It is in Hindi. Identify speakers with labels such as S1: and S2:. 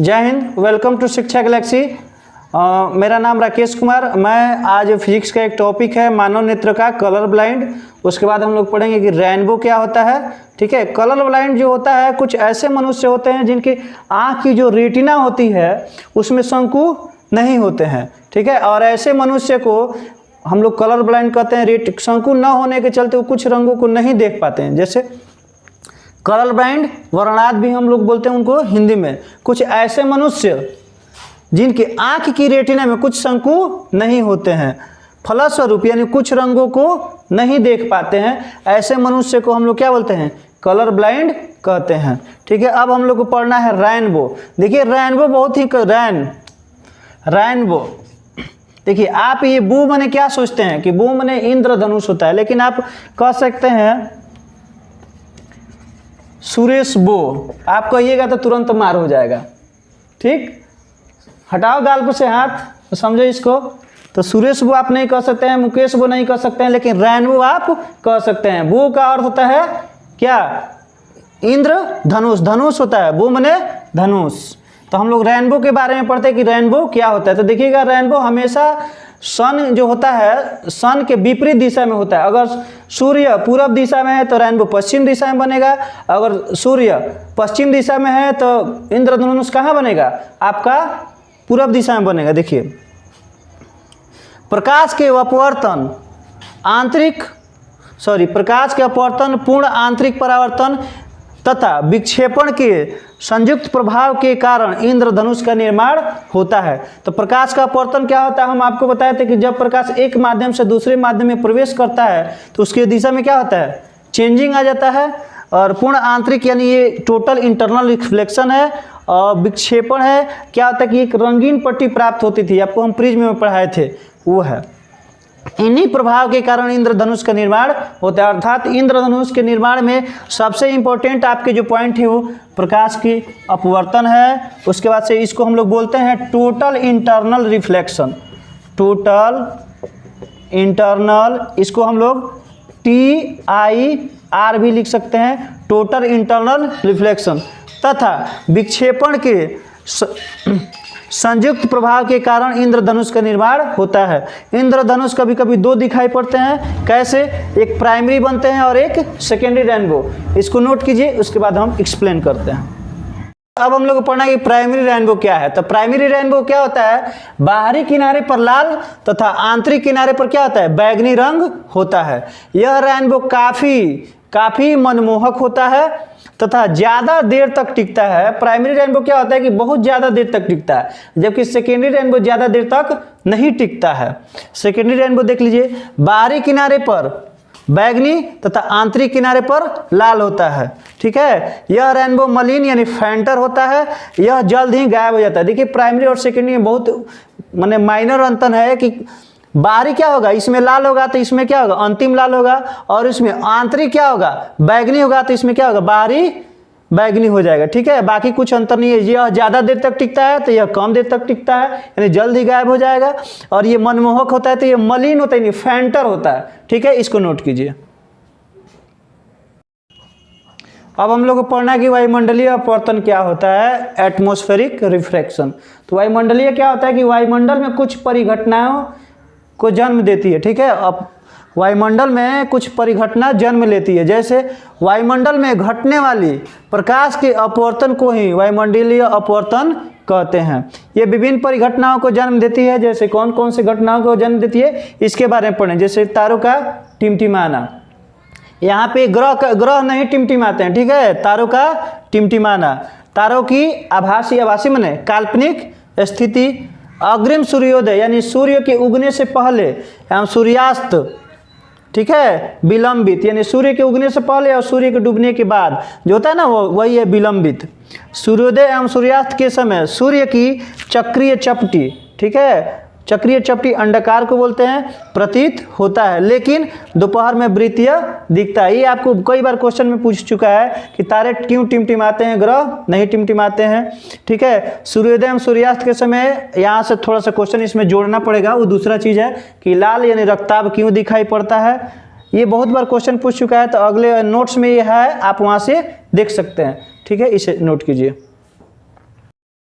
S1: जय हिंद, वेलकम टू शिक्षा गैलेक्सी। मेरा नाम राकेश कुमार। मैं आज फिजिक्स का एक टॉपिक है मानव नेत्र का कलर ब्लाइंड। उसके बाद हम लोग पढ़ेंगे कि रेनबो क्या होता है। ठीक है, कलर ब्लाइंड जो होता है कुछ ऐसे मनुष्य होते हैं जिनकी आँख की जो रेटिना होती है उसमें शंकु नहीं होते हैं। ठीक है, और ऐसे मनुष्य को हम लोग कलर ब्लाइंड कहते हैं। शंकु न होने के चलते वो कुछ रंगों को नहीं देख पाते हैं। जैसे कलर ब्लाइंड वर्णात भी हम लोग बोलते हैं उनको हिंदी में। कुछ ऐसे मनुष्य जिनकी आंख की रेटिना में कुछ शंकु नहीं होते हैं, फलस्वरूप यानी कुछ रंगों को नहीं देख पाते हैं, ऐसे मनुष्य को हम लोग क्या बोलते हैं? कलर ब्लाइंड कहते हैं। ठीक है, अब हम लोग को पढ़ना है रेनबो। देखिए रेनबो बहुत ही रेनबो देखिए, आप ये बू मने क्या सोचते हैं कि बू मने इंद्रधनुष होता है, लेकिन आप कह सकते हैं सुरेश बो। आप कहिएगा तो तुरंत मार हो जाएगा। ठीक, हटाओ गाल पर से हाथ, तो समझो इसको। तो सुरेश बो आप नहीं कह सकते हैं, मुकेश बो नहीं कह सकते हैं, लेकिन रेनबो आप कह सकते हैं। बो का अर्थ होता है क्या? इंद्र धनुष, धनुष होता है, बो मने धनुष। तो हम लोग रेनबो के बारे में पढ़ते हैं कि रेनबो क्या होता है। तो देखिएगा रेनबो हमेशा सन जो होता है सन के विपरीत दिशा में होता है। अगर सूर्य पूरब दिशा में है तो रेनबो पश्चिम दिशा में बनेगा। अगर सूर्य पश्चिम दिशा में है तो इंद्रधनुष कहाँ बनेगा? आपका पूरब दिशा में बनेगा। देखिए, प्रकाश के अपवर्तन प्रकाश के अपवर्तन, पूर्ण आंतरिक परावर्तन तथा विक्षेपण के संयुक्त प्रभाव के कारण इंद्रधनुष का निर्माण होता है। तो प्रकाश का अपवर्तन क्या होता है? हम आपको बताए थे कि जब प्रकाश एक माध्यम से दूसरे माध्यम में प्रवेश करता है तो उसके दिशा में क्या होता है? चेंजिंग आ जाता है। और पूर्ण आंतरिक यानी ये टोटल इंटरनल रिफ्लेक्शन है। और विक्षेपण है, क्या होता है कि एक रंगीन पट्टी प्राप्त होती थी, आपको हम प्रिज्म में पढ़ाए थे, वो है। इन्हीं प्रभाव के कारण इंद्रधनुष का निर्माण होता है। अर्थात इंद्रधनुष के निर्माण में सबसे इंपॉर्टेंट आपके जो पॉइंट है वो प्रकाश की अपवर्तन है। उसके बाद से इसको हम लोग बोलते हैं total internal reflection. Total internal, इसको हम लोग TIR भी लिख सकते हैं, टोटल इंटरनल रिफ्लेक्शन। तथा विक्षेपण के संयुक्त प्रभाव के कारण इंद्रधनुष का निर्माण होता है। इंद्रधनुष कभी कभी दो दिखाई पड़ते हैं। कैसे? एक प्राइमरी बनते हैं और एक सेकेंडरी रेनबो। इसको नोट कीजिए, उसके बाद हम एक्सप्लेन करते हैं। अब हम लोग को पढ़ना है कि प्राइमरी रेनबो क्या है। तो प्राइमरी रेनबो क्या होता है? बाहरी किनारे पर लाल तथा आंतरिक किनारे पर क्या होता है? बैगनी रंग होता है। यह रेनबो काफी मनमोहक होता है तथा ज़्यादा देर तक टिकता है। प्राइमरी रेनबो क्या होता है कि बहुत ज़्यादा देर तक टिकता है, जबकि सेकेंडरी रेनबो ज़्यादा देर तक नहीं टिकता है। सेकेंडरी रेनबो देख लीजिए, बाहरी किनारे पर बैगनी तथा आंतरिक किनारे पर लाल होता है। ठीक है, यह रेनबो मलिन यानी फैंटर होता है। यह जल्द ही गायब हो जाता है। देखिए प्राइमरी और सेकेंडरी में बहुत माइनर अंतर है कि बाहरी क्या होगा, इसमें लाल होगा तो इसमें क्या होगा? अंतिम लाल होगा। और इसमें आंतरिक क्या होगा? बैगनी होगा, तो इसमें क्या होगा? बाहरी बैगनी हो जाएगा। ठीक है, बाकी कुछ अंतर नहीं है। यह ज़्यादा देर तक टिकता है तो यह कम देर तक टिकता है, यानी जल्द ही गायब हो जाएगा। और ये मनमोहक होता है तो ये मलिन होता है, यानी फैंटर होता है। ठीक है, इसको नोट कीजिए। अब हम लोग को पढ़ना है कि वायुमंडलीय अपवर्तन क्या होता है, एटमॉस्फेरिक रिफ्रैक्शन। तो वायुमंडलीय क्या होता है कि वायुमंडल में कुछ परिघटनाओं को जन्म देती है। ठीक है, अब वायुमंडल में कुछ परिघटना जन्म लेती है। जैसे वायुमंडल में घटने वाली प्रकाश के अपवर्तन को ही वायुमंडलीय अपवर्तन कहते हैं। ये विभिन्न परिघटनाओं को जन्म देती है। जैसे कौन कौन सी घटनाओं को जन्म देती है इसके बारे में पढ़ें। जैसे तारों का टिमटिमाना, यहाँ पे ग्रह नहीं टिमटिमाते हैं। ठीक है, तारों का टिमटिमाना, तारों की आभासी माने काल्पनिक स्थिति, अग्रिम सूर्योदय यानी सूर्य के उगने से पहले एवं सूर्यास्त। ठीक है, विलंबित यानी सूर्य के उगने से पहले और सूर्य के डूबने के बाद जो होता है ना वही है विलंबित। सूर्योदय एवं सूर्यास्त के समय सूर्य की चक्रीय चपटी, ठीक है, चक्रीय चपटी अंडाकार को बोलते हैं, प्रतीत होता है, लेकिन दोपहर में वृत्तीय दिखता है। ये आपको कई बार क्वेश्चन में पूछ चुका है कि तारे क्यों टिमटिमाते हैं, ग्रह नहीं टिमटिमाते हैं। ठीक है, सूर्योदय एवं सूर्यास्त के समय यहाँ से थोड़ा सा क्वेश्चन इसमें जोड़ना पड़ेगा। वो दूसरा चीज़ है कि लाल यानी रक्ताभ क्यों दिखाई पड़ता है। ये बहुत बार क्वेश्चन पूछ चुका है, तो अगले नोट्स में ये है, आप वहाँ से देख सकते हैं। ठीक है, इसे नोट कीजिए।